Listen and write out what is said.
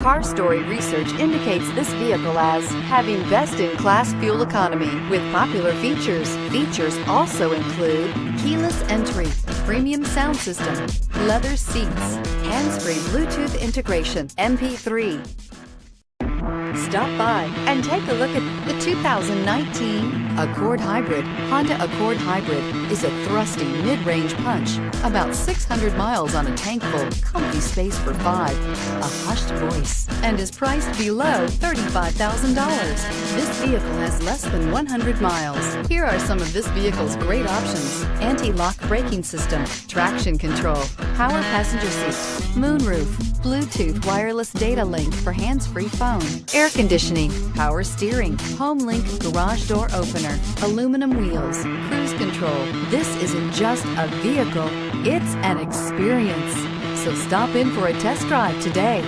Car Story research indicates this vehicle as having best-in-class fuel economy with popular features. Features also include keyless entry, premium sound system, leather seats, hands-free Bluetooth integration, MP3. Stop by and take a look at the 2019 Accord Hybrid. Honda Accord Hybrid is a thrusty mid-range punch, about 600 miles on a tank full, comfy space for 5, a hushed voice, and is priced below $35,000. This vehicle has less than 100 miles. Here are some of this vehicle's great options: anti-lock braking system, traction control, power passenger seat, moonroof, Bluetooth wireless data link for hands-free phone, air conditioning, power steering, home link garage door opener, aluminum wheels, cruise control. This isn't just a vehicle, it's an experience. So stop in for a test drive today.